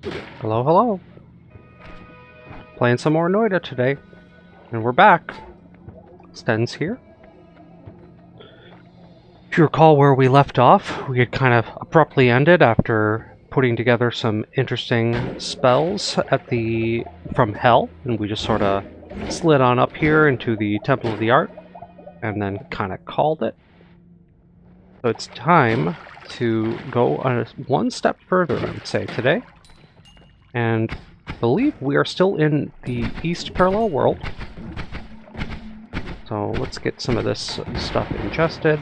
Hello, hello. Playing some more Noita today. And we're back. Sten's here. If you recall where we left off, we had kind of abruptly ended after putting together some interesting spells from Hell, and we just sort of slid on up here into the Temple of the Art, and then kind of called it. So it's time to go one step further, I would say, today. And I believe we are still in the East Parallel World. So let's get some of this stuff ingested.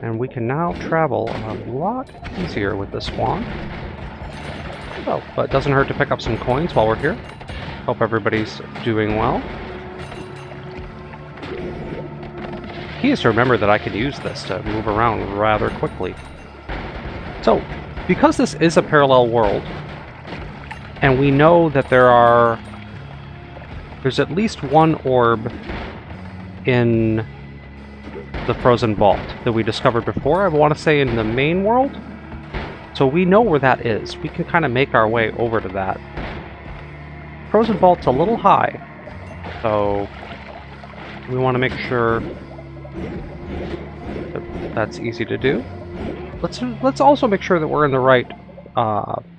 And we can now travel a lot easier with this wand. Oh, but it doesn't hurt to pick up some coins while we're here. Hope everybody's doing well. Key is to remember that I could use this to move around rather quickly. So, because this is a parallel world, and we know that there's at least one orb in the frozen vault that we discovered before, I want to say in the main world. So we know where that is. We can kind of make our way over to that. Frozen vault's a little high, so we want to make sure that that's easy to do. Let's also make sure that we're in the right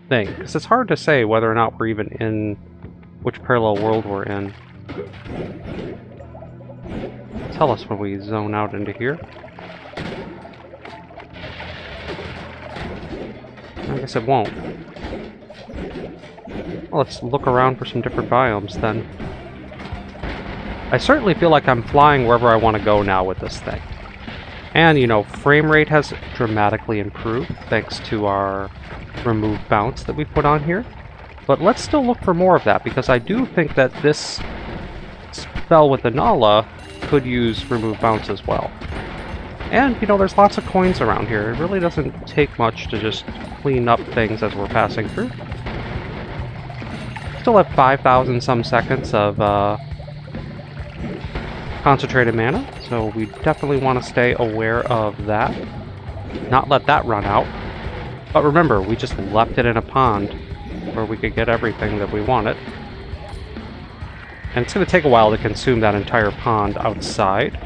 thing, because it's hard to say whether or not we're even in which parallel world we're in. Tell us when we zone out into here. I guess it won't. Well, let's look around for some different biomes then. I certainly feel like I'm flying wherever I want to go now with this thing. And, you know, frame rate has dramatically improved thanks to our remove bounce that we put on here. But let's still look for more of that, because I do think that this spell with the Nala could use remove bounce as well. And, you know, there's lots of coins around here. It really doesn't take much to just clean up things as we're passing through. Still have 5,000 some seconds of concentrated mana, so we definitely want to stay aware of that. Not let that run out. But remember, we just left it in a pond where we could get everything that we wanted. And it's going to take a while to consume that entire pond outside.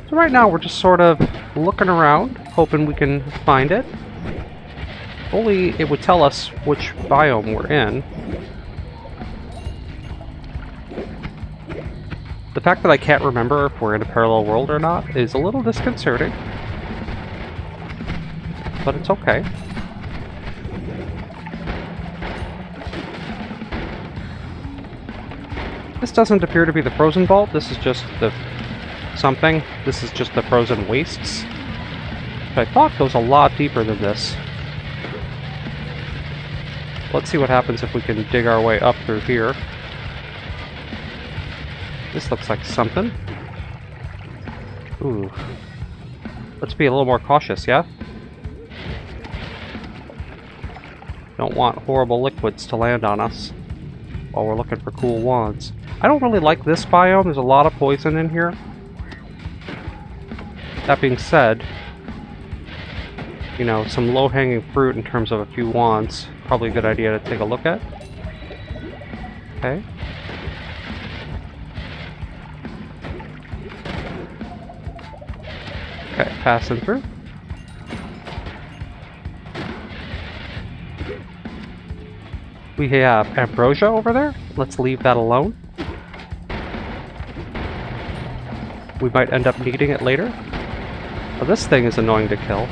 So right now we're just sort of looking around, hoping we can find it. Only it would tell us which biome we're in. The fact that I can't remember if we're in a parallel world or not is a little disconcerting. But it's okay. This doesn't appear to be the frozen vault. This is just the something. This is just the frozen wastes. But I thought goes a lot deeper than this. Let's see what happens if we can dig our way up through here. This looks like something. Ooh. Let's be a little more cautious, yeah? Don't want horrible liquids to land on us while we're looking for cool wands. I don't really like this biome. There's a lot of poison in here. That being said, you know, some low-hanging fruit in terms of a few wands, probably a good idea to take a look at. Okay. Okay, passing through. We have ambrosia over there. Let's leave that alone. We might end up needing it later. Well, this thing is annoying to kill.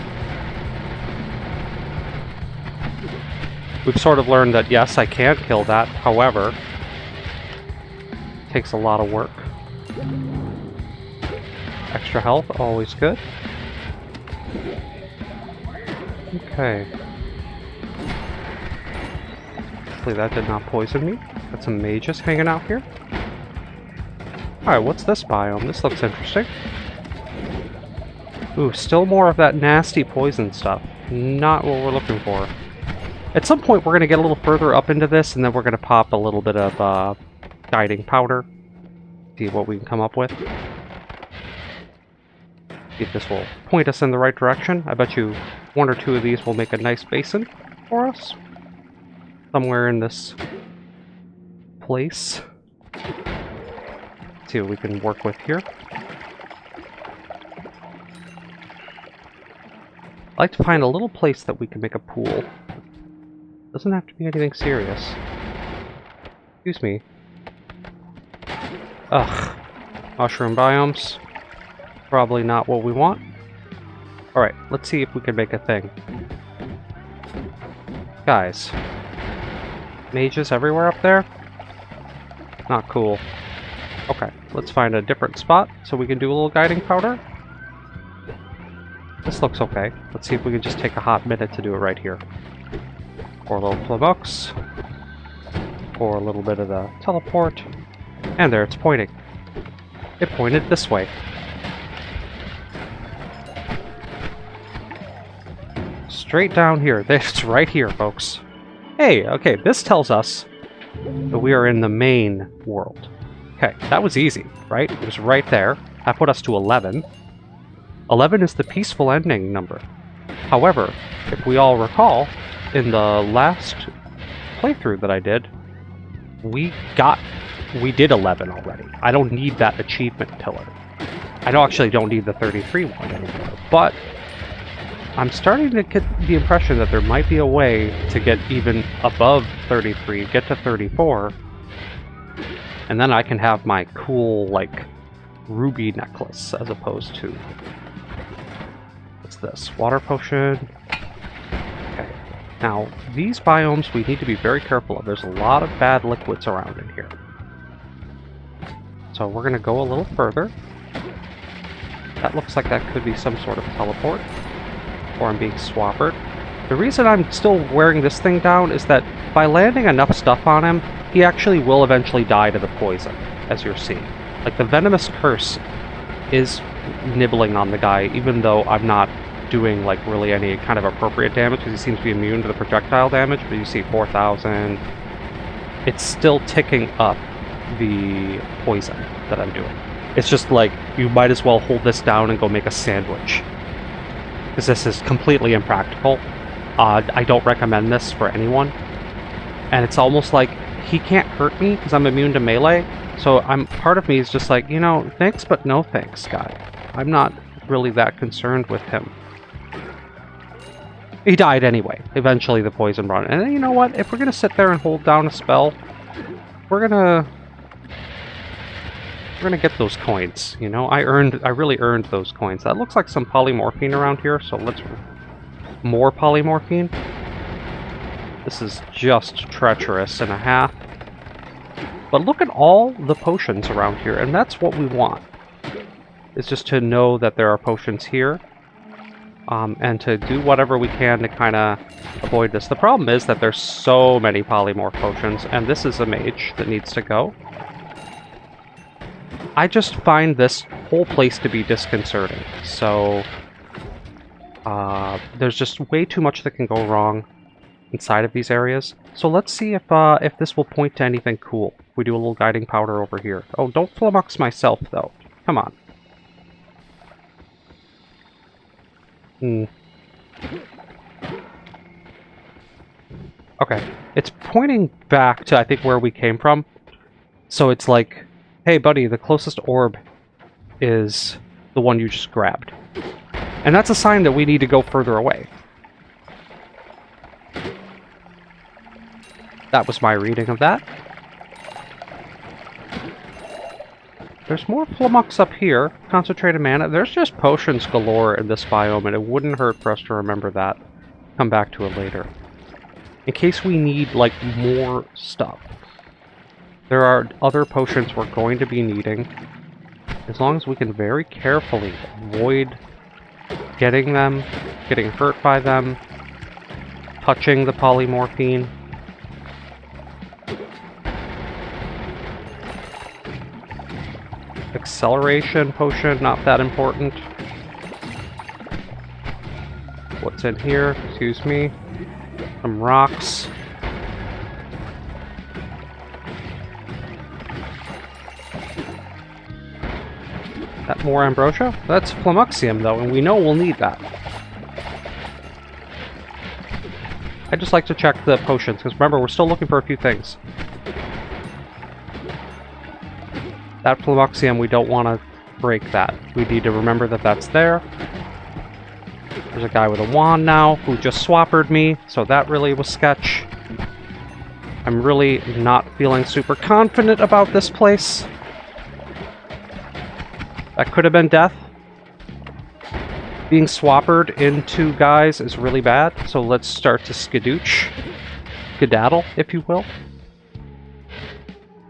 We've sort of learned that yes, I can kill that, however, it takes a lot of work. Extra health, always good. Okay. Hopefully that did not poison me. Got some mages hanging out here. Alright, what's this biome? This looks interesting. Ooh, still more of that nasty poison stuff. Not what we're looking for. At some point we're going to get a little further up into this, and then we're going to pop a little bit of guiding powder. See what we can come up with. See if this will point us in the right direction. I bet you one or two of these will make a nice basin for us. Somewhere in this place. Let's see what we can work with here. I'd like to find a little place that we can make a pool. Doesn't have to be anything serious. Excuse me. Ugh. Mushroom biomes. Probably not what we want. Alright, let's see if we can make a thing. Guys. Mages everywhere up there? Not cool. Okay, let's find a different spot so we can do a little guiding powder. This looks okay. Let's see if we can just take a hot minute to do it right here. Pour a little flumux. Pour a little bit of the teleport. And there, it's pointing. It pointed this way. Straight down here. It's right here, folks. Hey, okay, this tells us that we are in the main world. Okay, that was easy, right? It was right there. That put us to 11. 11 is the peaceful ending number. However, if we all recall, in the last playthrough that I did, we did 11 already. I don't need that achievement pillar. I actually don't need the 33 one anymore, but I'm starting to get the impression that there might be a way to get even above 33, get to 34, and then I can have my cool, like, ruby necklace as opposed to... What's this? Water potion. Okay. Now, these biomes we need to be very careful of. There's a lot of bad liquids around in here. So we're going to go a little further. That looks like that could be some sort of teleport. Or I'm being swappered. The reason I'm still wearing this thing down is that by landing enough stuff on him, he actually will eventually die to the poison, as you're seeing. Like, the venomous curse is nibbling on the guy, even though I'm not doing, like, really any kind of appropriate damage, because he seems to be immune to the projectile damage, but you see 4,000. It's still ticking up the poison that I'm doing. It's just like, you might as well hold this down and go make a sandwich. Because this is completely impractical. I don't recommend this for anyone. And it's almost like, he can't hurt me because I'm immune to melee, so part of me is just like, you know, thanks but no thanks, guy. I'm not really that concerned with him. He died anyway. Eventually the poison run. And you know what? If we're gonna sit there and hold down a spell, we're gonna get those coins, you know? I really earned those coins. That looks like some polymorphine around here, so let's... More polymorphine? This is just treacherous and a half. But look at all the potions around here, and that's what we want. Is just to know that there are potions here. And to do whatever we can to kind of avoid this. The problem is that there's so many polymorph potions, and this is a mage that needs to go. I just find this whole place to be disconcerting. So, there's just way too much that can go wrong inside of these areas. So let's see if this will point to anything cool. We do a little guiding powder over here. Oh, don't flummox myself, though. Come on. Okay. It's pointing back to, I think, where we came from. So it's like, hey, buddy, the closest orb is the one you just grabbed. And that's a sign that we need to go further away. That was my reading of that. There's more flummox up here. Concentrated mana. There's just potions galore in this biome, and it wouldn't hurt for us to remember that. Come back to it later. In case we need, like, more stuff. There are other potions we're going to be needing. As long as we can very carefully avoid getting them, getting hurt by them, touching the polymorphine. Acceleration potion, not that important. What's in here? Excuse me. Some rocks. That more ambrosia? That's flummoxium, though, and we know we'll need that. I just like to check the potions, because remember, we're still looking for a few things. That flummoxium, we don't want to break that. We need to remember that that's there. There's a guy with a wand now, who just swappered me, so that really was sketch. I'm really not feeling super confident about this place. That could have been death. Being swappered into guys is really bad, so let's start to skadooch. Skedaddle, if you will.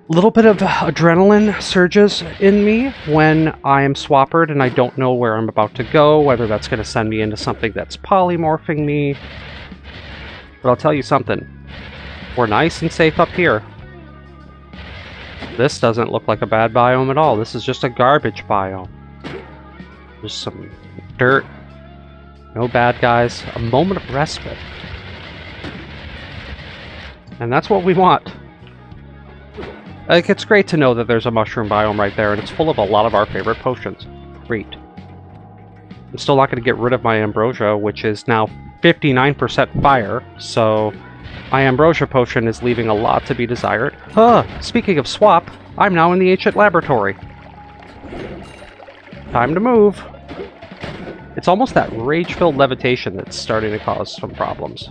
A little bit of adrenaline surges in me when I am swappered and I don't know where I'm about to go, whether that's going to send me into something that's polymorphing me. But I'll tell you something. We're nice and safe up here. This doesn't look like a bad biome at all. This is just a garbage biome. Just some dirt. No bad guys. A moment of respite. And that's what we want. Like, it's great to know that there's a mushroom biome right there, and it's full of a lot of our favorite potions. Great. I'm still not going to get rid of my ambrosia, which is now 59% fire, so my ambrosia potion is leaving a lot to be desired. Speaking of swap, I'm now in the ancient laboratory. Time to move. It's almost that rage-filled levitation that's starting to cause some problems.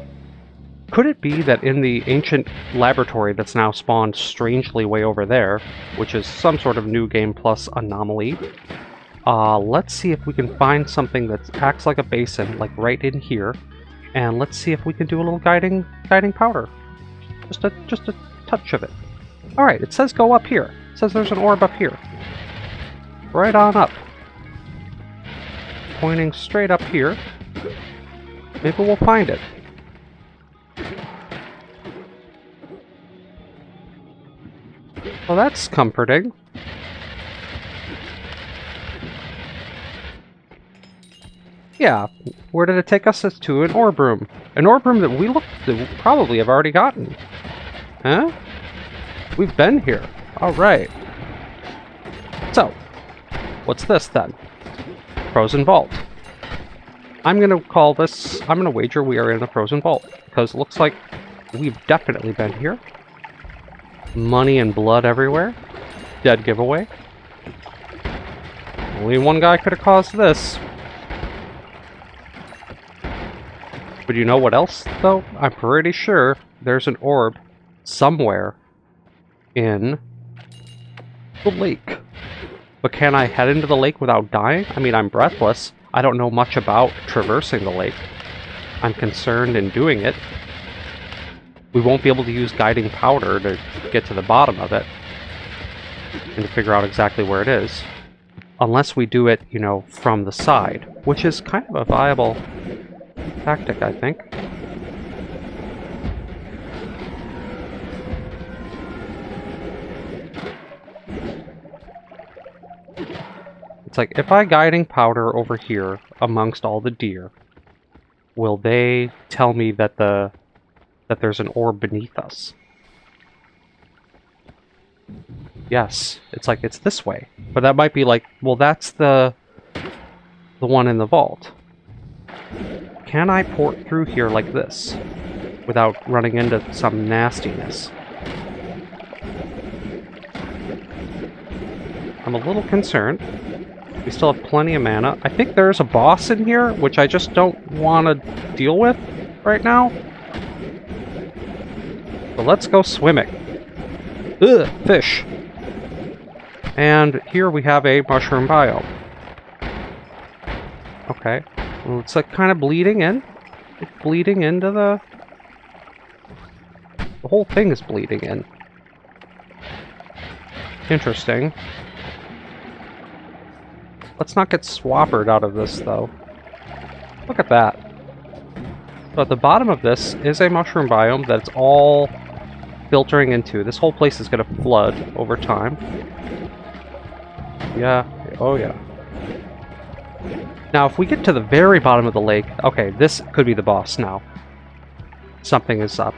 Could it be that in the ancient laboratory that's now spawned strangely way over there, which is some sort of new game plus anomaly, let's see if we can find something that acts like a basin, like right in here, and let's see if we can do a little guiding powder. Just a touch of it. Alright, it says go up here. It says there's an orb up here. Right on up. Pointing straight up here. Maybe we'll find it. Well, that's comforting. Yeah, where did it take us? It's to an orb room. An orb room that we probably have already gotten. Huh? We've been here. Alright. So, what's this then? Frozen Vault. I'm gonna wager we are in a frozen vault, because it looks like we've definitely been here. Money and blood everywhere. Dead giveaway. Only one guy could have caused this. But you know what else, though? I'm pretty sure there's an orb somewhere in the lake. But can I head into the lake without dying? I mean, I'm breathless. I don't know much about traversing the lake. I'm concerned in doing it. We won't be able to use guiding powder to get to the bottom of it and to figure out exactly where it is. Unless we do it, you know, from the side, which is kind of a viable tactic, I think. It's like, if I guiding powder over here amongst all the deer, will they tell me that there's an orb beneath us? Yes, it's like it's this way. But that might be like, well, that's the one in the vault. Can I port through here like this without running into some nastiness? I'm a little concerned. We still have plenty of mana. I think there's a boss in here, which I just don't want to deal with right now. But let's go swimming. Ugh, fish. And here we have a mushroom biome. Okay. Well, it's like kind of bleeding in. It's bleeding into the whole thing is bleeding in. Interesting. Let's not get swappered out of this, though. Look at that. So at the bottom of this is a mushroom biome that's all filtering into. This whole place is going to flood over time. Yeah. Oh, yeah. Now, if we get to the very bottom of the lake... Okay, this could be the boss now. Something is up.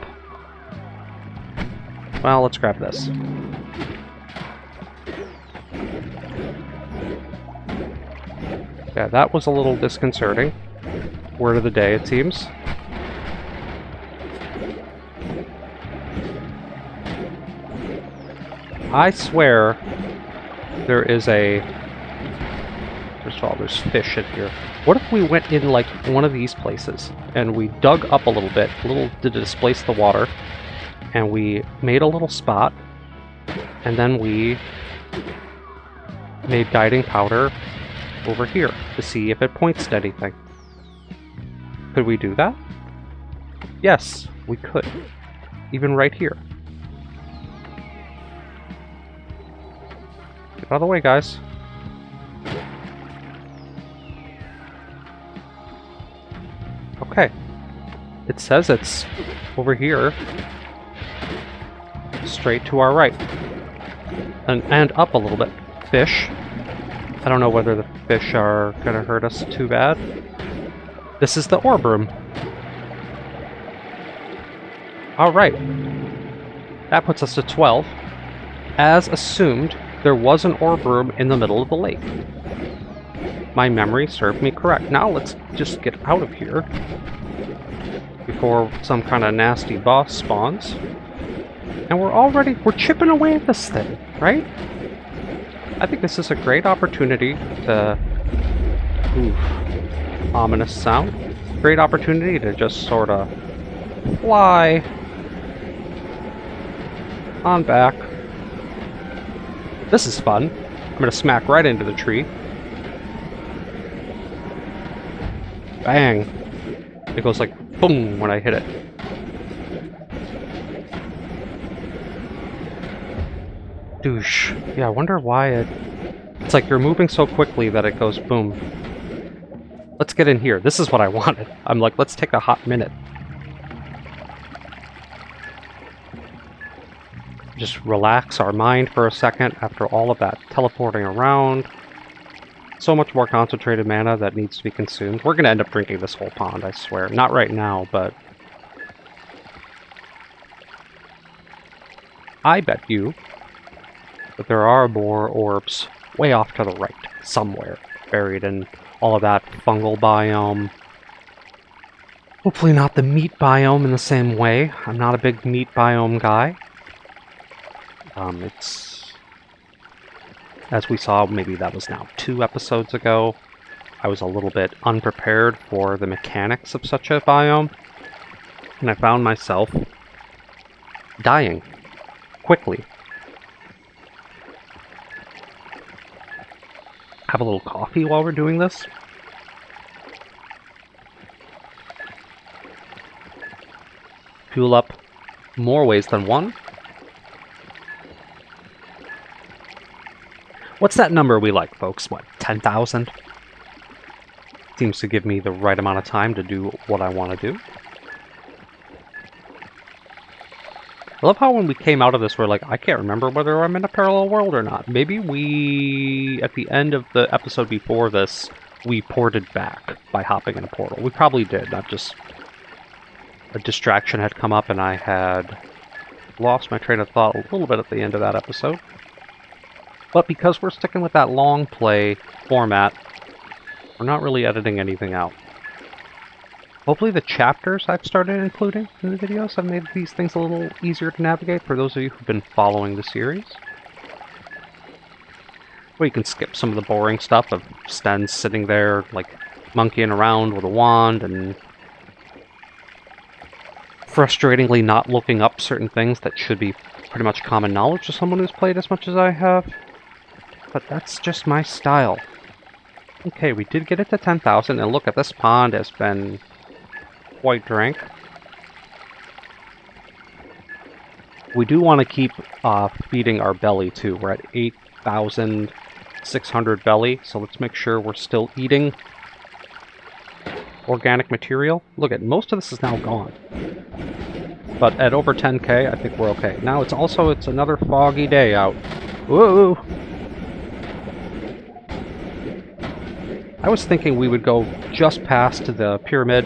Well, let's grab this. Yeah, that was a little disconcerting. Word of the day, it seems. I swear there is a... First of all, there's fish in here. What if we went in like one of these places and we dug up a little bit, to displace the water, and we made a little spot, and then we made guiding powder over here to see if it points to anything. Could we do that? Yes, we could. Even right here. Get out of the way, guys. Okay. It says it's over here. Straight to our right. And up a little bit. Fish. I don't know whether the fish are gonna hurt us too bad. This is the orb room. Alright. That puts us to 12. As assumed, there was an orb room in the middle of the lake. My memory served me correct. Now let's just get out of here before some kind of nasty boss spawns. And we're chipping away at this thing, right? I think this is a great opportunity to... Oof. Ominous sound. Great opportunity to just sort of fly on back. This is fun. I'm gonna smack right into the tree. Bang. It goes like boom when I hit it. Douche. Yeah, I wonder why it's like you're moving so quickly that it goes boom. Let's get in here. This is what I wanted. I'm like, let's take a hot minute. Just relax our mind for a second after all of that teleporting around. So much more concentrated mana that needs to be consumed. We're gonna end up drinking this whole pond, I swear. Not right now, but... I bet you that there are more orbs way off to the right, somewhere, buried in all of that fungal biome. Hopefully not the meat biome in the same way. I'm not a big meat biome guy. It's... As we saw, maybe that was now 2 episodes ago, I was a little bit unprepared for the mechanics of such a biome, and I found myself dying quickly. Have a little coffee while we're doing this. Fuel up more ways than one. What's that number we like, folks? What, 10,000? Seems to give me the right amount of time to do what I want to do. I love how when we came out of this, we're like, I can't remember whether I'm in a parallel world or not. Maybe we, at the end of the episode before this, we ported back by hopping in a portal. We probably did, not just... A distraction had come up and I had lost my train of thought a little bit at the end of that episode. But because we're sticking with that long play format, we're not really editing anything out. Hopefully the chapters I've started including in the videos have made these things a little easier to navigate for those of you who've been following the series. Or you can skip some of the boring stuff of Sten sitting there, like, monkeying around with a wand and frustratingly not looking up certain things that should be pretty much common knowledge to someone who's played as much as I have. But that's just my style. Okay, we did get it to 10,000, and look at this pond has been quite drank. We do want to keep feeding our belly too. We're at 8,600 belly, so let's make sure we're still eating organic material. Look at most of this is now gone. But at over 10k, I think we're okay. Now it's another foggy day out. Whoa! I was thinking we would go just past the pyramid,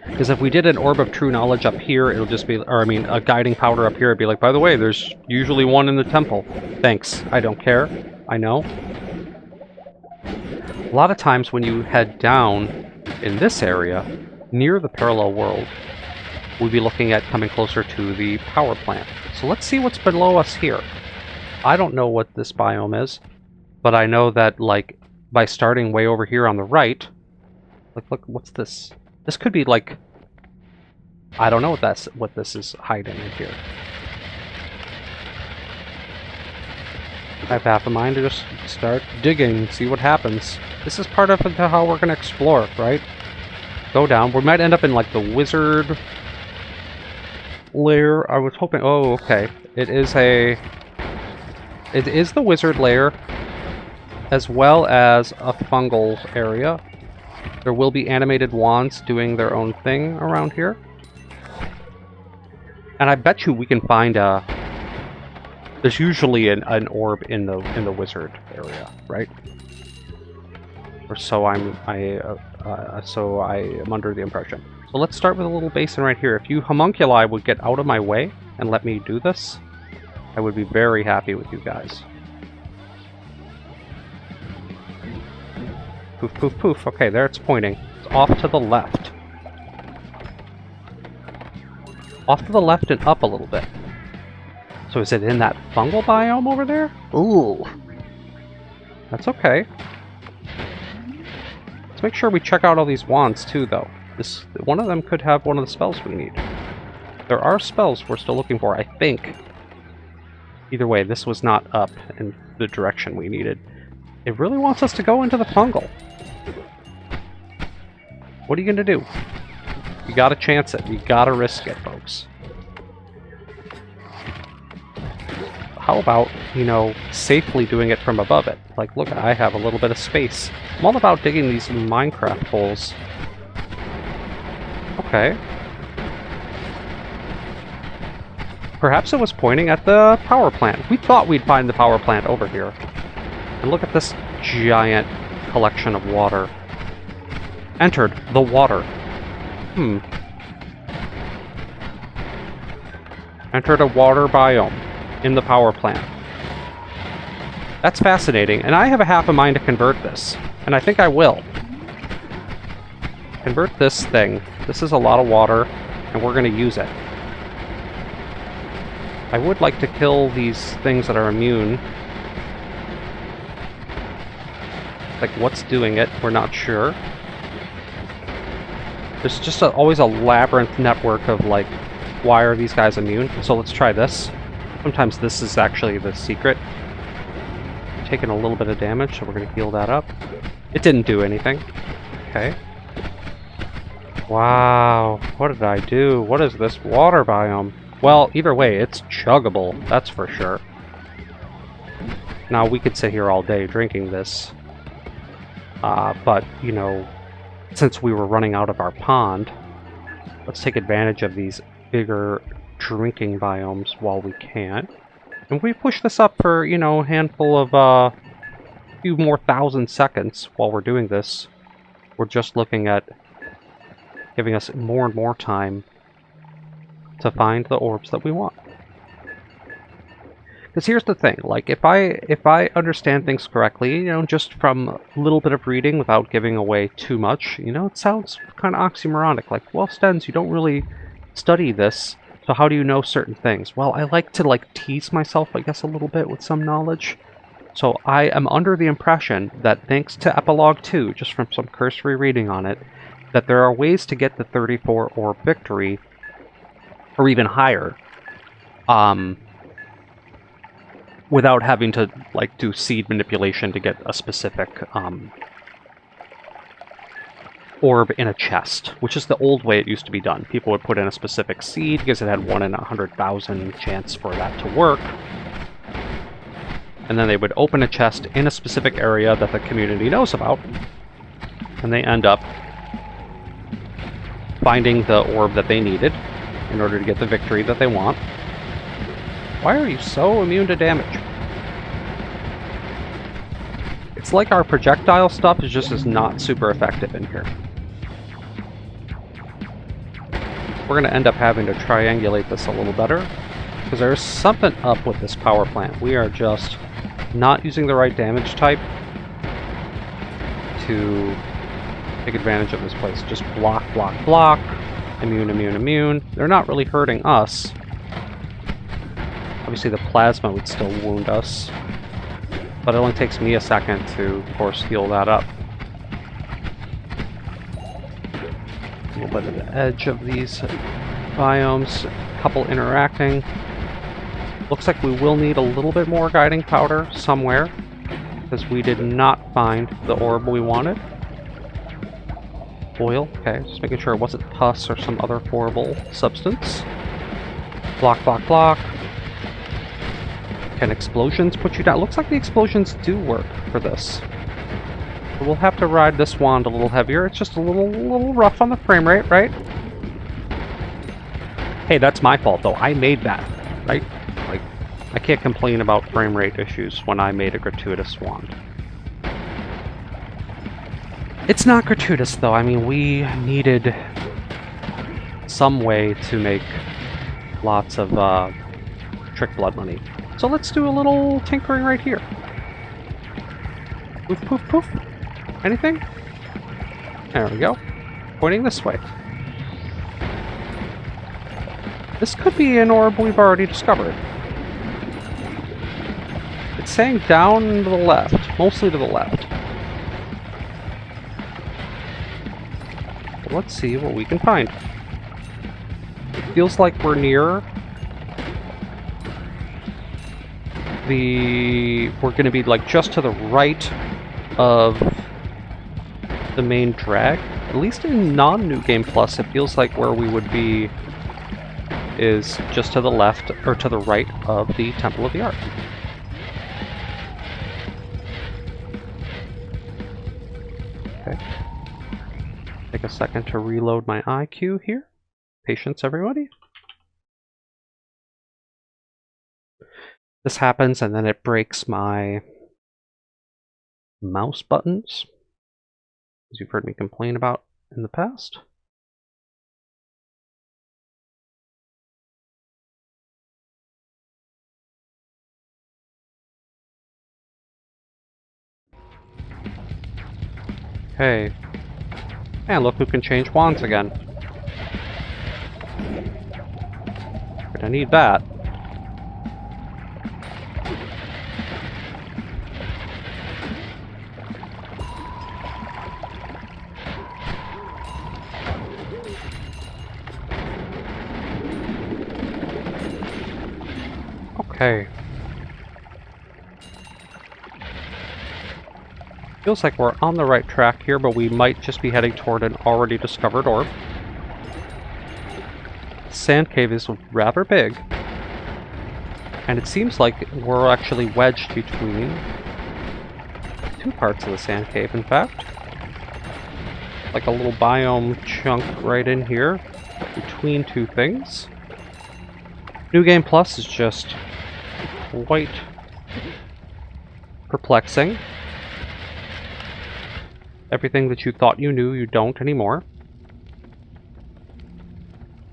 because if we did an orb of true knowledge up here, it'll just be, or I mean, a guiding powder up here, it'd be like, by the way, there's usually one in the temple. Thanks, I don't care. I know. A lot of times when you head down in this area, near the parallel world, we'll be looking at coming closer to the power plant. So let's see what's below us here. I don't know what this biome is, but I know that, like, by starting way over here on the right, like, look, what's this? This could be, like, I don't know what this is hiding in here. I have half a mind to just start digging, see what happens. This is part of how we're going to explore, right? Go down. We might end up in, like, the wizard lair. I was hoping... Oh, okay. It is the wizard lair, as well as a fungal area. There will be animated wands doing their own thing around here. And I bet you we can find a... There's usually an orb in the wizard area, right? Or so I am under the impression. So let's start with a little basin right here. If you homunculi would get out of my way and let me do this, I would be very happy with you guys. Poof, poof, poof. Okay, there it's pointing. It's off to the left. Off to the left and up a little bit. So is it in that fungal biome over there? Ooh. That's okay. Let's make sure we check out all these wands too, though. One of them could have one of the spells we need. There are spells we're still looking for, I think. Either way, this was not up in the direction we needed. It really wants us to go into the fungal. What are you gonna do? You gotta chance it. You gotta risk it, folks. How about, you know, safely doing it from above it? Like, look, I have a little bit of space. I'm all about digging these Minecraft holes. Okay. Perhaps it was pointing at the power plant. We thought we'd find the power plant over here. And look at this giant collection of water. Entered the water. Entered a water biome in the power plant. That's fascinating, and I have a half a mind to convert this, and I think I will. Convert this thing. This is a lot of water, and we're going to use it. I would like to kill these things that are immune. Like, what's doing it? We're not sure. There's just always a labyrinth network of, like, why are these guys immune? So let's try this. Sometimes this is actually the secret. Taking a little bit of damage, so we're going to heal that up. It didn't do anything. Okay. Wow. What did I do? What is this water biome? Well, either way, it's chuggable. That's for sure. Now, we could sit here all day drinking this. But, you know, since we were running out of our pond, let's take advantage of these bigger drinking biomes while we can. And we push this up for, you know, a handful of, few more thousand seconds while we're doing this. We're just looking at giving us more and more time to find the orbs that we want. Because here's the thing, like, if I understand things correctly, you know, just from a little bit of reading without giving away too much, you know, it sounds kind of oxymoronic. Like, well, Stens, you don't really study this, so how do you know certain things? Well, I like to, like, tease myself, I guess, a little bit with some knowledge. So I am under the impression that thanks to Epilogue 2, just from some cursory reading on it, that there are ways to get the 34 orb victory, or even higher, without having to, like, do seed manipulation to get a specific orb in a chest, which is the old way it used to be done. People would put in a specific seed because it had 1 in 100,000 chance for that to work. And then they would open a chest in a specific area that the community knows about, and they end up finding the orb that they needed in order to get the victory that they want. Why are you so immune to damage? It's like our projectile stuff is not super effective in here. We're going to end up having to triangulate this a little better, because there's something up with this power plant. We are just not using the right damage type to take advantage of this place. Just block, block, block. Immune, immune, immune. They're not really hurting us. Obviously the plasma would still wound us. But it only takes me a second to, of course, heal that up. A little bit of the edge of these biomes. A couple interacting. Looks like we will need a little bit more guiding powder somewhere, because we did not find the orb we wanted. Oil, okay, just making sure it wasn't pus or some other horrible substance. Block, block, block. Can explosions put you down? Looks like the explosions do work for this. But we'll have to ride this wand a little heavier. It's just a little rough on the frame rate, right? Hey, that's my fault though. I made that, right? Like, I can't complain about frame rate issues when I made a gratuitous wand. It's not gratuitous, though. I mean, we needed some way to make lots of trick blood money. So let's do a little tinkering right here. Poof, poof, poof. Anything? There we go. Pointing this way. This could be an orb we've already discovered. It's saying down to the left, mostly to the left. Let's see what we can find. It feels like we're near we're going to be like just to the right of the main drag. At least in non-New Game Plus, it feels like where we would be is just to the left or to the right of the Temple of the Ark. Okay. Take a second to reload my IQ here. Patience, everybody. This happens and then it breaks my mouse buttons, as you've heard me complain about in the past. Okay. And look who can change wands again. Gonna need that. Okay. Feels like we're on the right track here, but we might just be heading toward an already discovered orb. The sand cave is rather big, and it seems like we're actually wedged between two parts of the sand cave, in fact. Like a little biome chunk right in here, between two things. New Game Plus is just quite perplexing. Everything that you thought you knew, you don't anymore.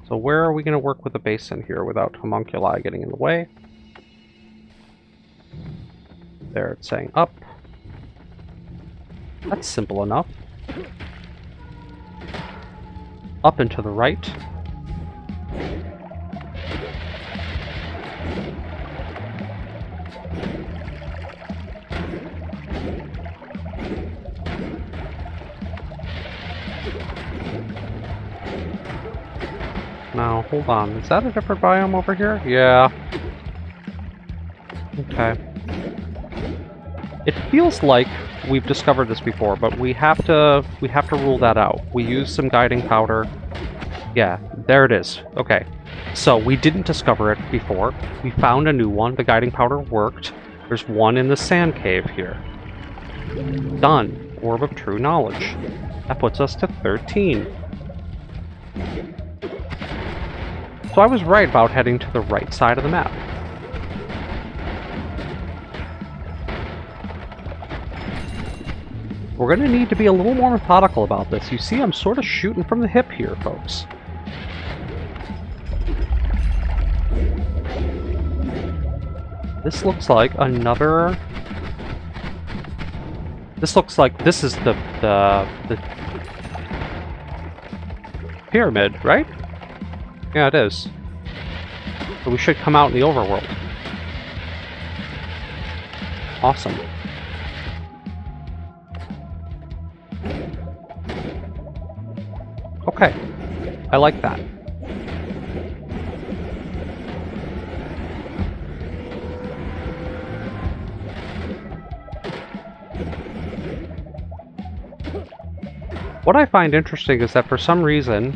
So where are we going to work with the basin here without homunculi getting in the way? There, it's saying up. That's simple enough. Up and to the right. Now, hold on. Is that a different biome over here? Yeah. Okay. It feels like we've discovered this before, but we have to rule that out. We used some guiding powder. Yeah, there it is. Okay. So we didn't discover it before. We found a new one. The guiding powder worked. There's one in the sand cave here. Done. Orb of True Knowledge. That puts us to 13. So I was right about heading to the right side of the map. We're going to need to be a little more methodical about this. You see, I'm sort of shooting from the hip here, folks. This looks like another This looks like this is the pyramid, right? Yeah, it is. So we should come out in the overworld. Awesome. Okay. I like that. What I find interesting is that for some reason,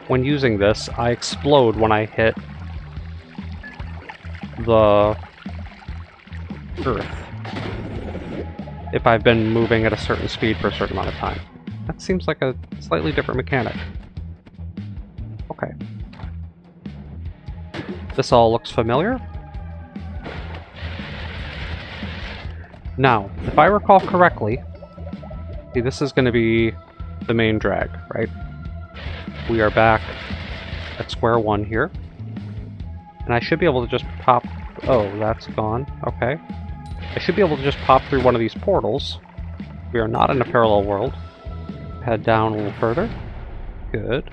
when using this, I explode when I hit the earth. If I've been moving at a certain speed for a certain amount of time. That seems like a slightly different mechanic. Okay. This all looks familiar. Now, if I recall correctly, see, this is going to be the main drag, right? We are back at square one here. And I should be able to just pop... Oh, that's gone. Okay. I should be able to just pop through one of these portals. We are not in a parallel world. Head down a little further. Good.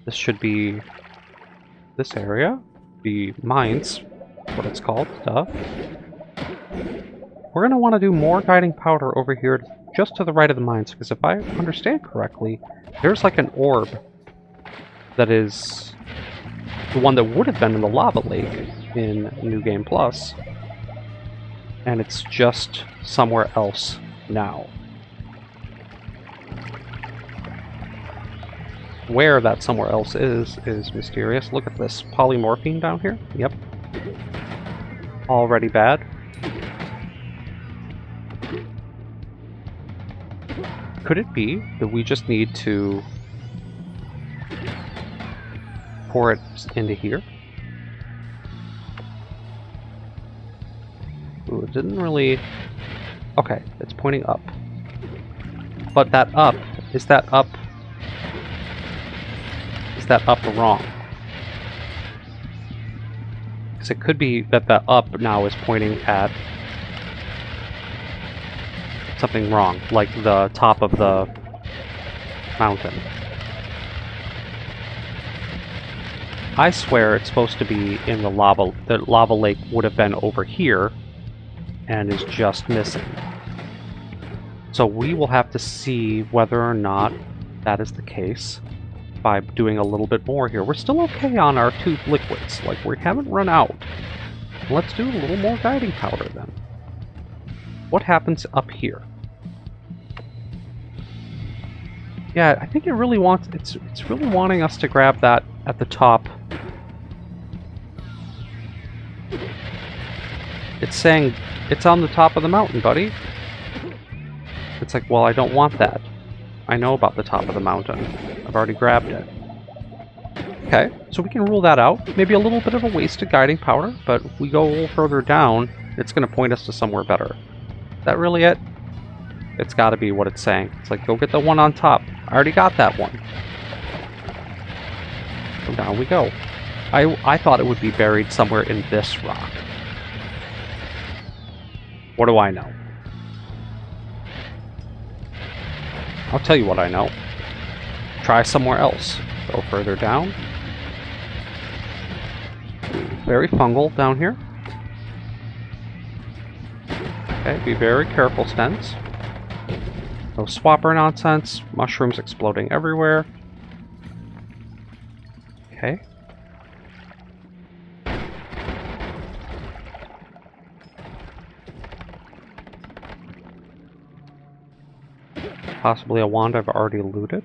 This should be this area. The mines, what it's called. Duh. We're going to want to do more guiding powder over here just to the right of the mines, because if I understand correctly, there's like an orb that is the one that would have been in the lava lake in New Game Plus, and it's just somewhere else now. Where that somewhere else is mysterious. Look at this polymorphine down here. Yep. Already bad. Could it be that we just need to pour it into here? Ooh, it didn't really... Okay, it's pointing up. But that up, is that up wrong? Because it could be that the up now is pointing at something wrong, like the top of the mountain. I swear it's supposed to be in the lava. The lava lake would have been over here and is just missing. So we will have to see whether or not that is the case by doing a little bit more here. We're still okay on our 2 liquids. Like, we haven't run out. Let's do a little more guiding powder then. What happens up here? Yeah, I think it really wants... It's really wanting us to grab that at the top. It's saying, it's on the top of the mountain, buddy. It's like, well, I don't want that. I know about the top of the mountain. I've already grabbed it. Okay, so we can rule that out. Maybe a little bit of a waste of guiding powder, but if we go a little further down, it's going to point us to somewhere better. Is that really it? It's got to be what it's saying. It's like, go get the one on top. I already got that one. So down we go. I thought it would be buried somewhere in this rock. What do I know? I'll tell you what I know. Try somewhere else. Go further down. Very fungal down here. Okay, be very careful, Stens. No swapper nonsense. Mushrooms exploding everywhere. Okay. Possibly a wand I've already looted.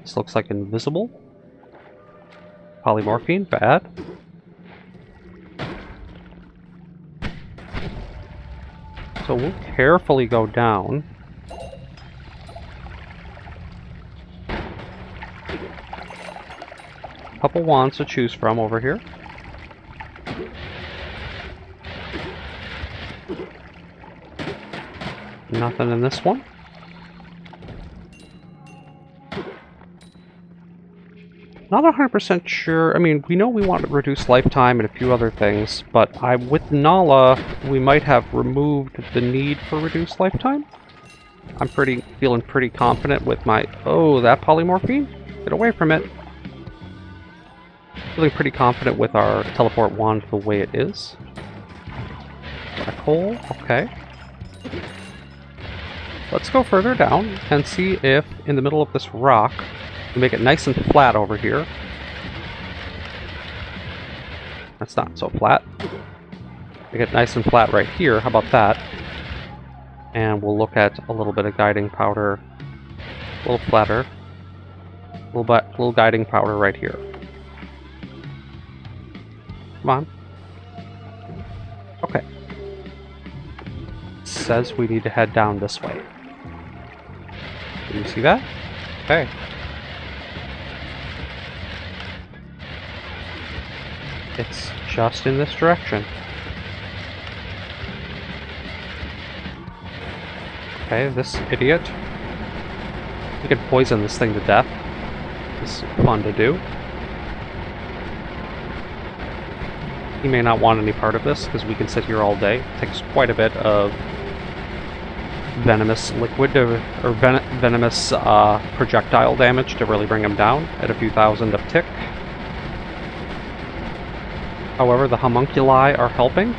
This looks like invisible. Polymorphine, bad. So we'll carefully go down. Couple wands to choose from over here. Nothing in this one. Not 100% sure. I mean, we know we want to reduce lifetime and a few other things, but with Nala, we might have removed the need for reduced lifetime. I'm feeling pretty confident with my... Oh, that polymorphine? Get away from it. Feeling pretty confident with our teleport wand the way it is. Black hole, okay. Let's go further down and see if in the middle of this rock we make it nice and flat over here. That's not so flat. Make it nice and flat right here. How about that? And we'll look at a little bit of guiding powder. A little flatter. A little guiding powder right here. Come on. Okay. It says we need to head down this way. Do you see that? Okay. It's just in this direction. Okay, this idiot. We could poison this thing to death. It's fun to do. He may not want any part of this, because we can sit here all day. It takes quite a bit of venomous liquid or venomous projectile damage to really bring him down at a few thousand of tick. However, the homunculi are helping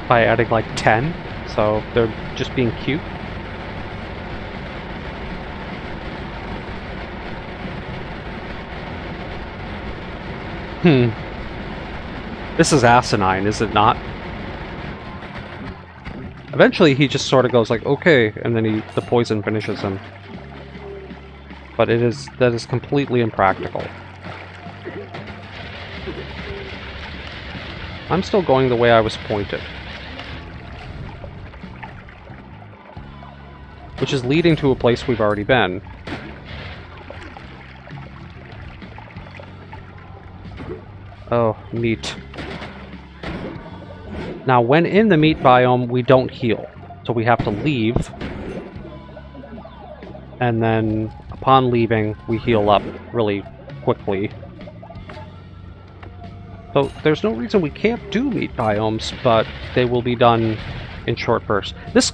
by adding like 10, so they're just being cute. This is asinine, is it not? Eventually he just sort of goes like, okay, and then the poison finishes him. But that is completely impractical. I'm still going the way I was pointed. Which is leading to a place we've already been. Oh, meat. Now, when in the meat biome, we don't heal. So we have to leave. And then, upon leaving, we heal up really quickly. So there's no reason we can't do meat biomes, but they will be done in short bursts. This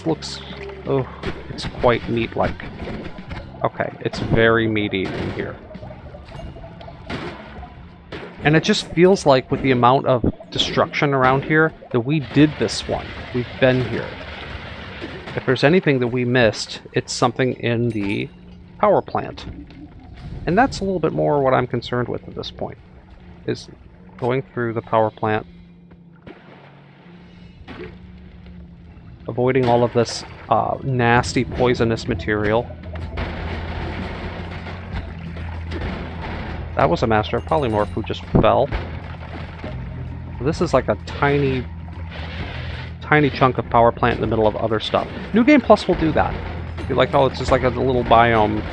looks... Oh, it's quite meat-like. Okay, it's very meaty in here. And it just feels like with the amount of destruction around here that we did this one. We've been here. If there's anything that we missed, it's something in the power plant. And that's a little bit more what I'm concerned with at this point. Is going through the power plant. Avoiding all of this nasty poisonous material. That was a Master of Polymorph who just fell. This is like a tiny chunk of power plant in the middle of other stuff. New Game Plus will do that. You're like, oh, it's just like a little biome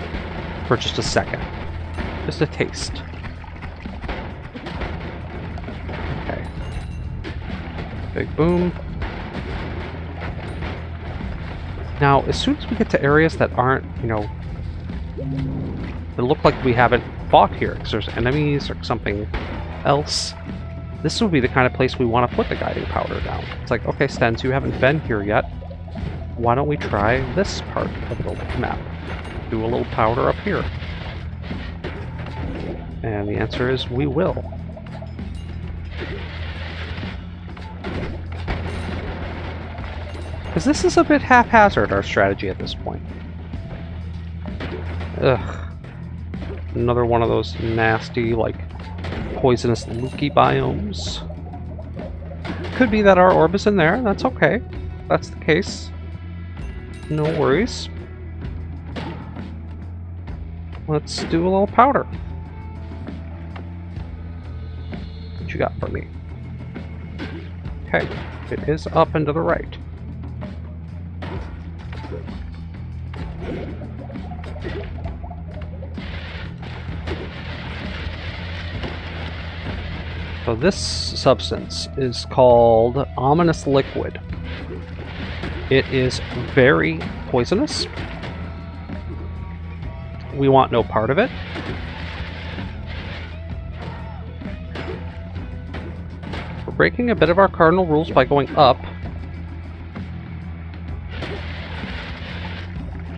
for just a second. Just a taste. Okay. Big boom. Now, as soon as we get to areas that aren't, that look like we haven't fought here, because there's enemies or something else, this would be the kind of place we want to put the guiding powder down. It's like, okay, Stens, you haven't been here yet. Why don't we try this part of the map? Do a little powder up here. And the answer is we will. Because this is a bit haphazard, our strategy at this point. Ugh. Another one of those nasty, like, poisonous lukki biomes. Could be that our orb is in there, that's okay. If that's the case. No worries. Let's do a little powder. What you got for me? Okay, it is up and to the right. So this substance is called ominous liquid. It is very poisonous. we want no part of it. We're breaking a bit of our cardinal rules by going up.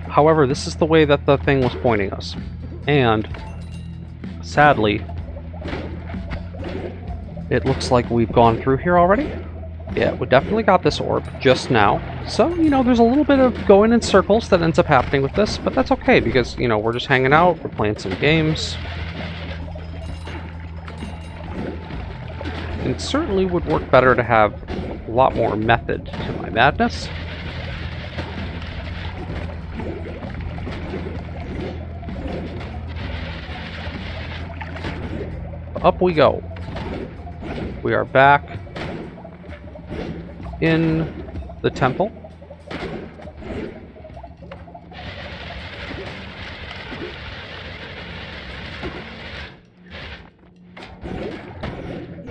However, this is the way that the thing was pointing us. And, sadly, it looks like we've gone through here already. Yeah, we definitely got this orb just now. So, you know, there's a little bit of going in circles that ends up happening with this, but that's okay because, you know, we're just hanging out, we're playing some games. It certainly would work better to have a lot more method to my madness. Up we go. We are back in the temple.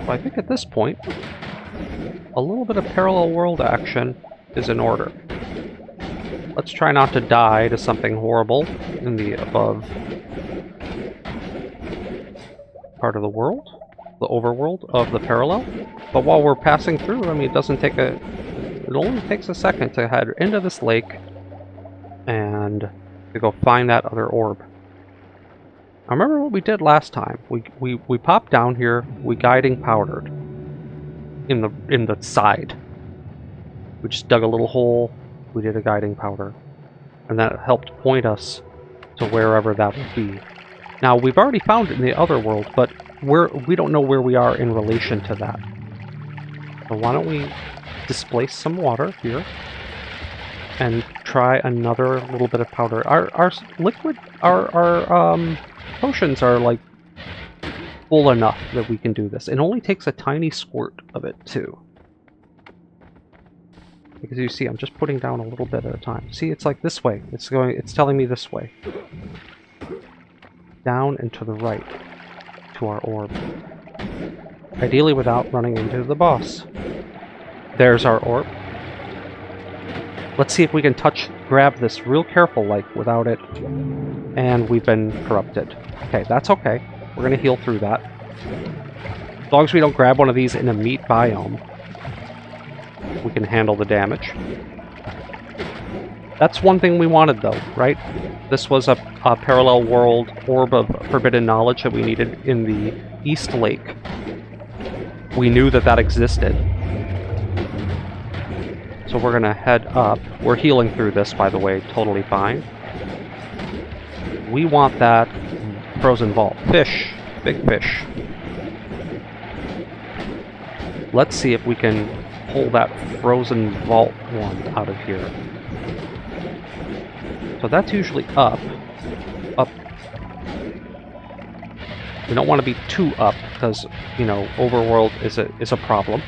I think at this point, a little bit of parallel world action is in order. Let's try not to die to something horrible in the above part of the world, the overworld of the parallel. But while we're passing through, I mean, it only takes a second to head into this lake and to go find that other orb. I remember what we did last time. We popped down here, we guiding powdered in the side. We just dug a little hole, we did a guiding powder, and that helped point us to wherever that would be. Now, we've already found it in the other world, but we don't know where we are in relation to that. So why don't we displace some water here and try another little bit of powder. Our liquid, our potions are like full enough that we can do this. It only takes a tiny squirt of it too. Because you see, I'm just putting down a little bit at a time. See, it's like this way. It's telling me this way. Down and to the right to our orb. Ideally without running into the boss. There's our orb. Let's see if we can grab this real careful, like, without it. And we've been corrupted. Okay, that's okay. We're gonna heal through that. As long as we don't grab one of these in a meat biome, we can handle the damage. That's one thing we wanted, though, right? This was a parallel world orb of forbidden knowledge that we needed in the East Lake. We knew that that existed. So we're gonna head up. We're healing through this, by the way, totally fine. We want that frozen vault. Fish. Big fish. Let's see if we can pull that frozen vault one out of here. So that's usually up. Up. We don't want to be too up, because, you know, overworld is a problem.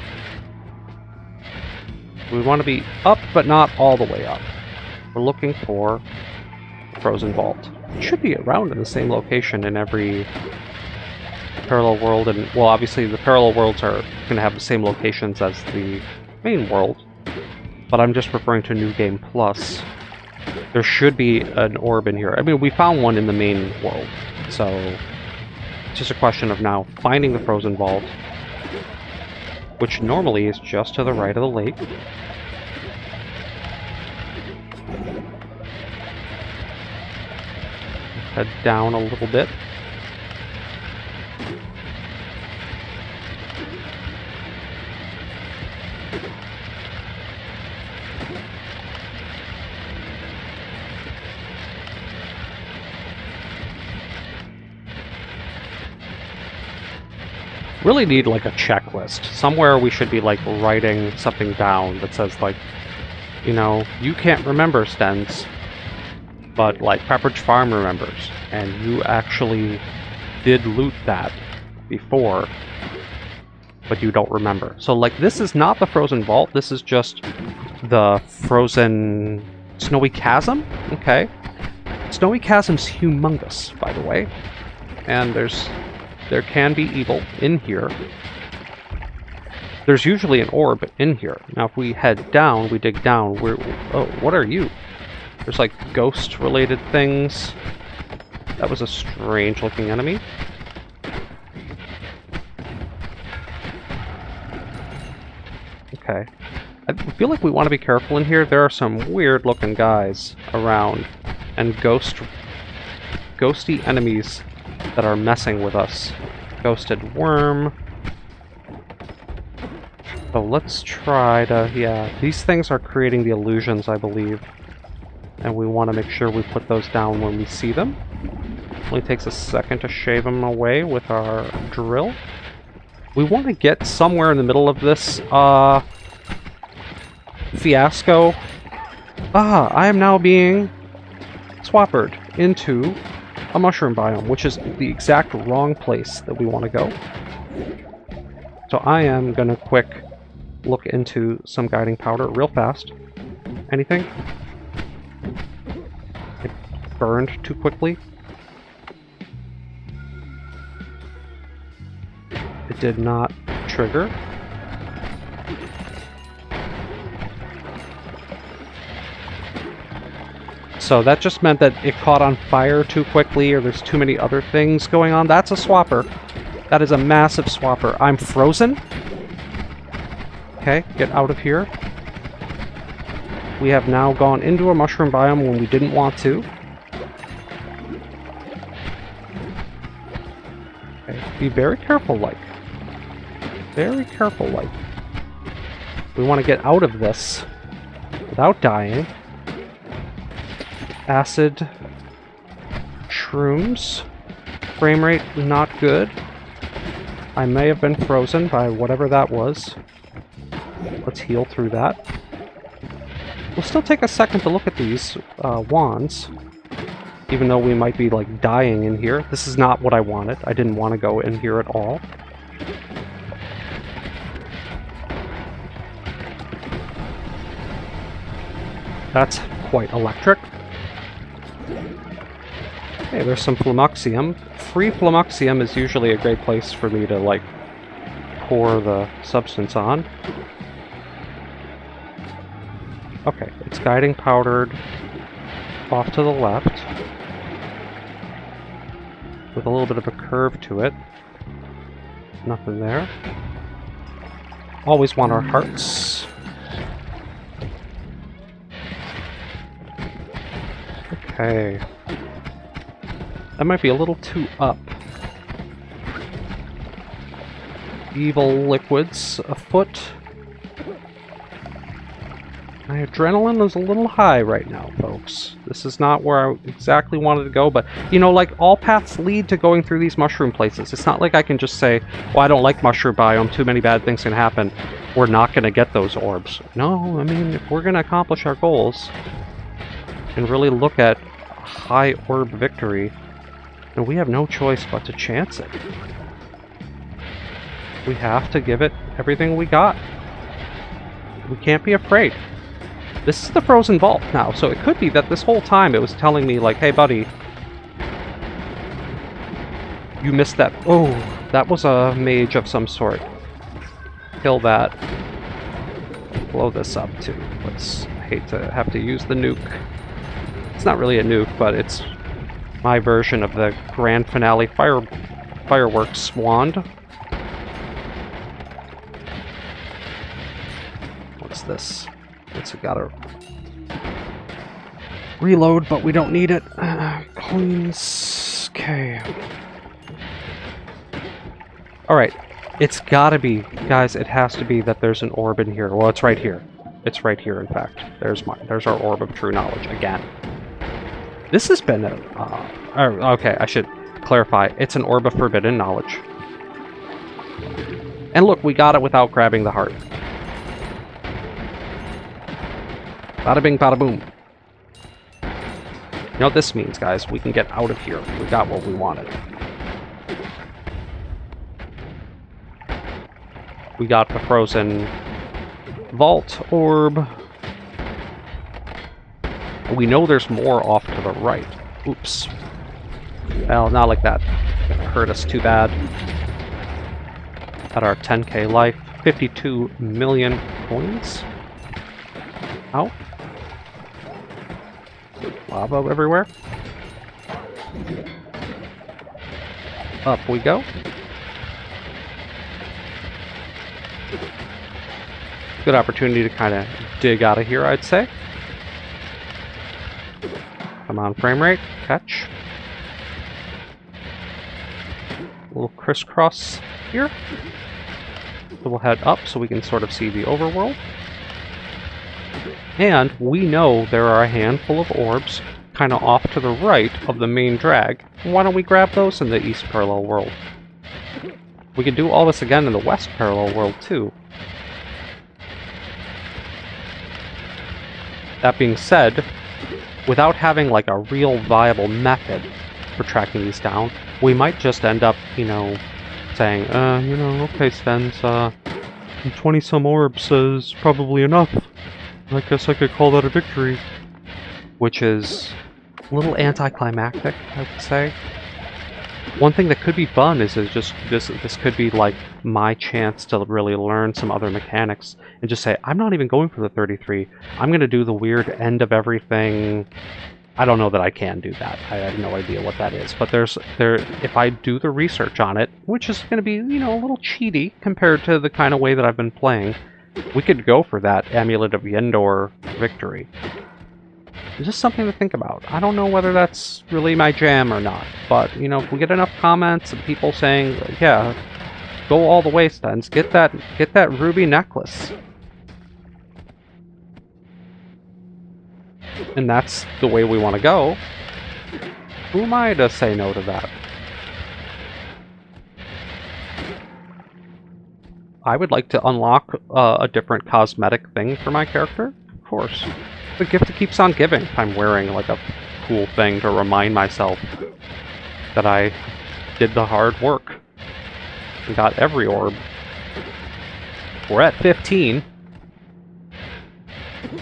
We want to be up, but not all the way up. We're looking for the frozen vault. It should be around in the same location in every parallel world, and, well, obviously the parallel worlds are going to have the same locations as the main world, but I'm just referring to New Game Plus. There should be an orb in here. I mean, we found one in the main world, so it's just a question of now finding the frozen vault, which normally is just to the right of the lake. Head down a little bit. Really need like a checklist. Somewhere we should be like writing something down that says like, you know, you can't remember Stens, but like Pepperidge Farm remembers, and you actually did loot that before, but you don't remember. So like this is not the frozen vault, this is just the frozen snowy chasm. Okay. Snowy chasm's humongous, by the way. And there can be evil in here. There's usually an orb in here. Now if we head down, we dig down, oh, what are you? There's like ghost-related things. That was a strange looking enemy. Okay. I feel like we want to be careful in here. There are some weird looking guys around. And ghosty enemies that are messing with us. Ghosted worm. So let's try to... yeah, these things are creating the illusions, I believe. And we want to make sure we put those down when we see them. Only takes a second to shave them away with our drill. We want to get somewhere in the middle of this fiasco. I am now being swappered into a mushroom biome, which is the exact wrong place that we want to go. So I am going to quick look into some guiding powder real fast. Anything? It burned too quickly. It did not trigger. So that just meant that it caught on fire too quickly, or there's too many other things going on. That's a swapper. That is a massive swapper. I'm frozen. Okay, get out of here. We have now gone into a mushroom biome when we didn't want to. Okay, be very careful, like. Very careful, like. We want to get out of this without dying. Acid. Shrooms. Frame rate not good. I may have been frozen by whatever that was. Let's heal through that. We'll still take a second to look at these wands. Even though we might be, like, dying in here. This is not what I wanted. I didn't want to go in here at all. That's quite electric. Hey, there's some Flamuxium. Free Flamuxium is usually a great place for me to, like, pour the substance on. Okay, it's guiding powdered off to the left. With a little bit of a curve to it. Nothing there. Always want our hearts. Okay. That might be a little too up. Evil liquids afoot. My adrenaline is a little high right now, folks. This is not where I exactly wanted to go, but, you know, like, all paths lead to going through these mushroom places. It's not like I can just say, well, I don't like mushroom biome, too many bad things can happen. We're not going to get those orbs. No, I mean, if we're going to accomplish our goals and really look at high orb victory, then we have no choice but to chance it. We have to give it everything we got. We can't be afraid. This is the frozen vault now, so it could be that this whole time it was telling me, like, hey buddy, you missed that. Oh, that was a mage of some sort. Kill that. Blow this up too. I hate to have to use the nuke. It's not really a nuke, but it's my version of the grand finale fireworks wand. What's this? It's gotta reload, but we don't need it. Coins. Okay. Alright. It's gotta be, guys, it has to be that there's an orb in here. Well, it's right here. It's right here, in fact. There's our orb of true knowledge again. This has been a... okay, I should clarify. It's an orb of forbidden knowledge. And look, we got it without grabbing the heart. Bada bing, bada boom. You know what this means, guys? We can get out of here. We got what we wanted. We got the frozen vault orb. We know there's more off to the right. Oops. Well, not like that. It hurt us too bad. At our 10k life. 52 million coins. Ow. Lava everywhere. Up we go. Good opportunity to kind of dig out of here, I'd say. Come on, frame rate. Catch. A little crisscross here. So we'll head up so we can sort of see the overworld. And we know there are a handful of orbs kind of off to the right of the main drag. Why don't we grab those in the east parallel world? We could do all this again in the west parallel world too. That being said, without having like a real viable method for tracking these down, we might just end up, you know, saying, you know, okay, Spence, 20-some orbs is probably enough. I guess I could call that a victory. Which is a little anticlimactic, I would say. One thing that could be fun is just this could be like my chance to really learn some other mechanics and just say, I'm not even going for the 33. I'm going to do the weird end of everything. I don't know that I can do that. I have no idea what that is. But if I do the research on it, which is going to be, you know, a little cheaty compared to the kind of way that I've been playing, we could go for that Amulet of Yendor victory. It's just something to think about. I don't know whether that's really my jam or not, but, you know, if we get enough comments and people saying, yeah, go all the way, Stens, get that ruby necklace. And that's the way we want to go. Who am I to say no to that? I would like to unlock a different cosmetic thing for my character, of course. The gift that keeps on giving. I'm wearing like a cool thing to remind myself that I did the hard work and got every orb. We're at 15.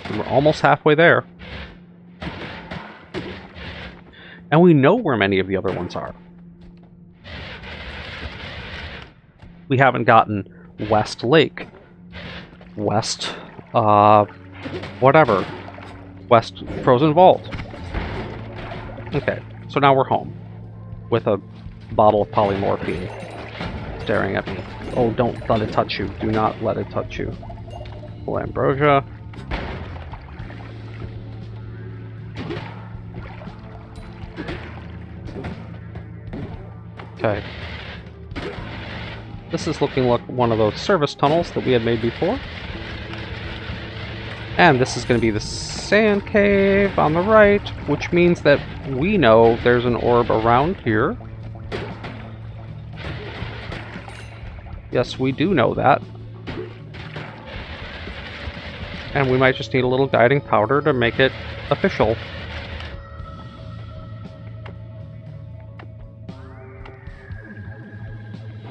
And we're almost halfway there. And we know where many of the other ones are. We haven't gotten West Lake. West, whatever. West Frozen Vault. Okay, so now we're home. With a bottle of polymorphine staring at me. Oh, don't let it touch you. Do not let it touch you. Full ambrosia. Okay. This is looking like one of those service tunnels that we had made before. And this is going to be the sand cave on the right, which means that we know there's an orb around here. Yes, we do know that. And we might just need a little guiding powder to make it official.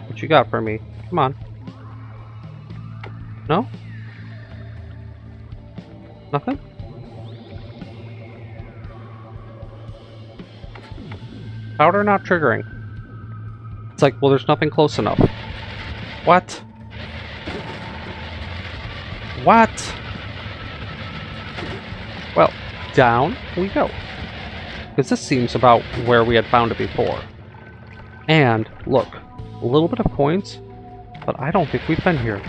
What you got for me? Come on. No? Nothing? Powder not triggering. It's like, well, there's nothing close enough. What? What? Well, down we go. Because this seems about where we had found it before. And, look, a little bit of coins, but I don't think we've been here.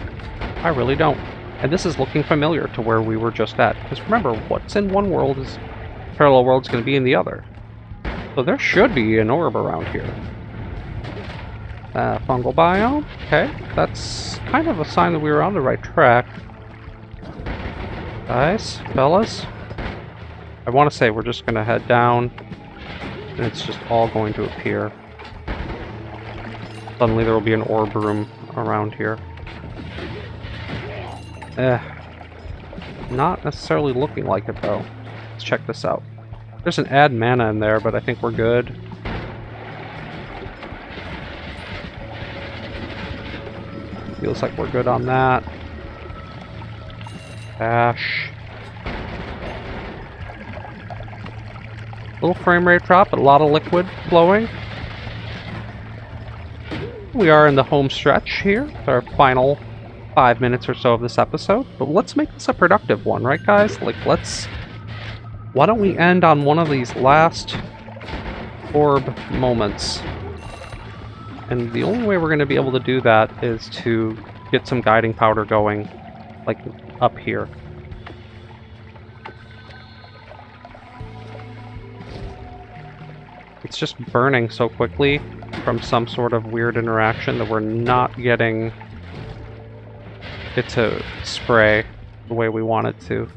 I really don't. And this is looking familiar to where we were just at. Because remember, what's in one world is parallel world's going to be in the other. So there should be an orb around here. Fungal biome. Okay, that's kind of a sign that we were on the right track. Guys, fellas, I want to say we're just going to head down, and it's just all going to appear. Suddenly there will be an orb room around here. Not necessarily looking like it, though. Let's check this out. There's an add mana in there, but I think we're good. Feels like we're good on that. Cash. Little frame rate drop, but a lot of liquid flowing. We are in the home stretch here. It's our final 5 minutes or so of this episode. But let's make this a productive one, right, guys? Like, let's... Why don't we end on one of these last orb moments? And the only way we're going to be able to do that is to get some guiding powder going, like up here. It's just burning so quickly from some sort of weird interaction that we're not getting it to spray the way we want it to.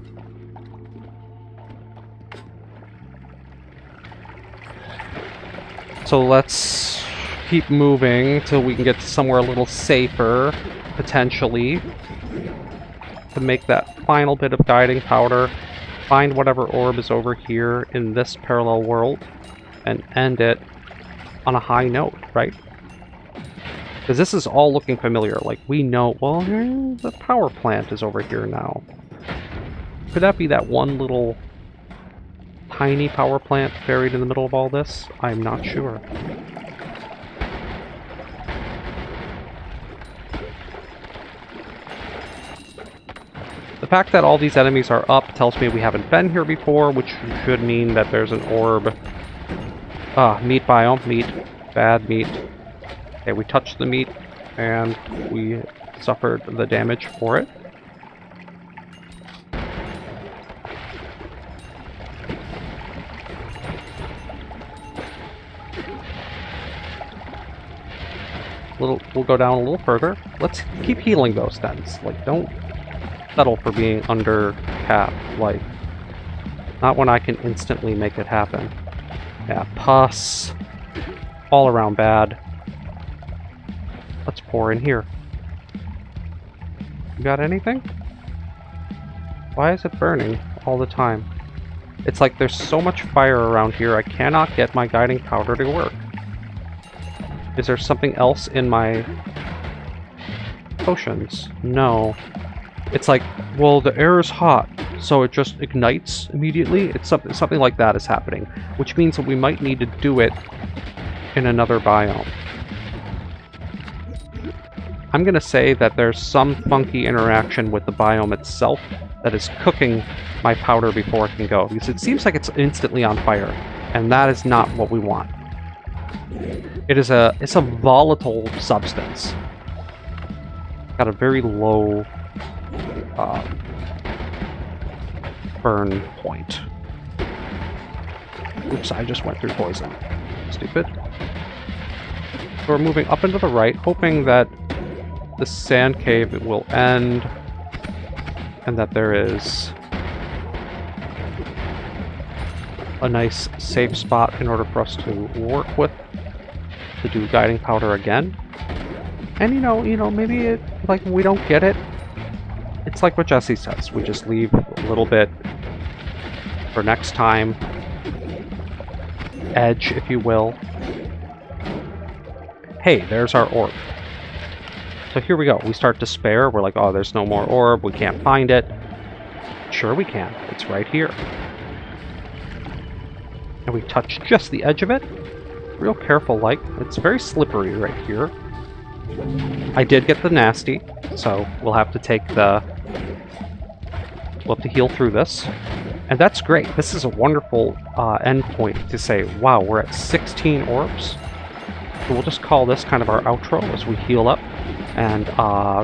So let's keep moving till we can get to somewhere a little safer, potentially, to make that final bit of guiding powder, find whatever orb is over here in this parallel world, and end it on a high note, right? Because this is all looking familiar. Like, we know, well, the power plant is over here now. Could that be that one little tiny power plant buried in the middle of all this? I'm not sure. The fact that all these enemies are up tells me we haven't been here before, which should mean that there's an orb. Meat biome. Meat. Bad meat. Okay, we touched the meat, and we suffered the damage for it. We'll go down a little further. Let's keep healing those thens. Like, don't settle for being under cap. Like, not when I can instantly make it happen. Yeah, pus. All around bad. Let's pour in here. You got anything? Why is it burning all the time? It's like there's so much fire around here, I cannot get my guiding powder to work. Is there something else in my potions? No. It's like, well, the air is hot, so it just ignites immediately. It's something like that is happening, which means that we might need to do it in another biome. I'm going to say that there's some funky interaction with the biome itself that is cooking my powder before it can go, because it seems like it's instantly on fire, and that is not what we want. It's a volatile substance. Got a very low burn point. Oops, I just went through poison. Stupid. So we're moving up and to the right, hoping that the sand cave will end, and that there is a nice safe spot in order for us to work with to do guiding powder again. And you know, maybe it, like, we don't get it. It's like what Jesse says. We just leave a little bit for next time. Edge, if you will. Hey, there's our orb. So here we go. We start despair. We're like, oh, there's no more orb. We can't find it. Sure we can. It's right here. And we touch just the edge of it. Real careful, like. It's very slippery right here. I did get the nasty, so we'll have to take the... We'll have to heal through this. And that's great. This is a wonderful endpoint to say, wow, we're at 16 orbs. So we'll just call this kind of our outro as we heal up. And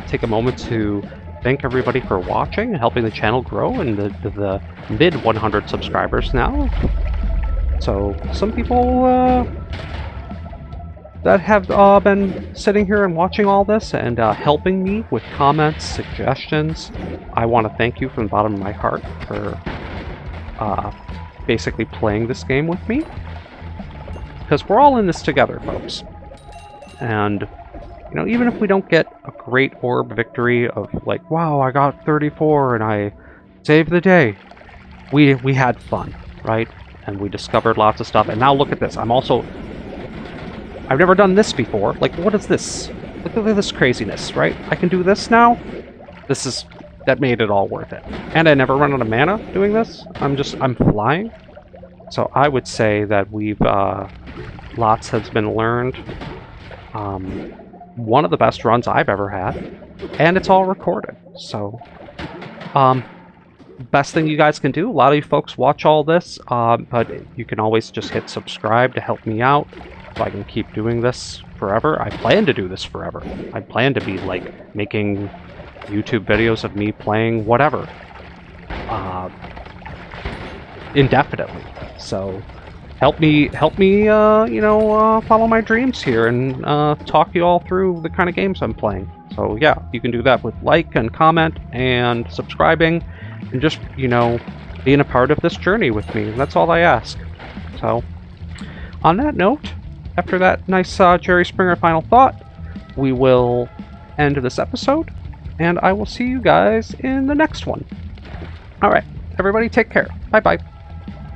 take a moment to thank everybody for watching and helping the channel grow, and the mid 100 subscribers now. So some people that have been sitting here and watching all this and helping me with comments, suggestions, I want to thank you from the bottom of my heart for basically playing this game with me. Because we're all in this together, folks. And, you know, even if we don't get a great orb victory of like, wow, I got 34 and I saved the day, we had fun, right? And we discovered lots of stuff. And now look at this. I've never done this before. Like, what is this? Look at this craziness, right? I can do this now? That made it all worth it. And I never run out of mana doing this. I'm flying. So I would say that we've, lots has been learned. One of the best runs I've ever had. And it's all recorded. So, best thing you guys can do, a lot of you folks watch all this, but you can always just hit subscribe to help me out. so I can keep doing this forever. I plan to do this forever. I plan to be, like, making YouTube videos of me playing whatever. Indefinitely. So help me, follow my dreams here and talk you all through the kind of games I'm playing. So yeah, you can do that with like and comment and subscribing and just, being a part of this journey with me. That's all I ask. So on that note, after that nice Jerry Springer final thought, we will end this episode, and I will see you guys in the next one. All right, everybody take care. Bye-bye.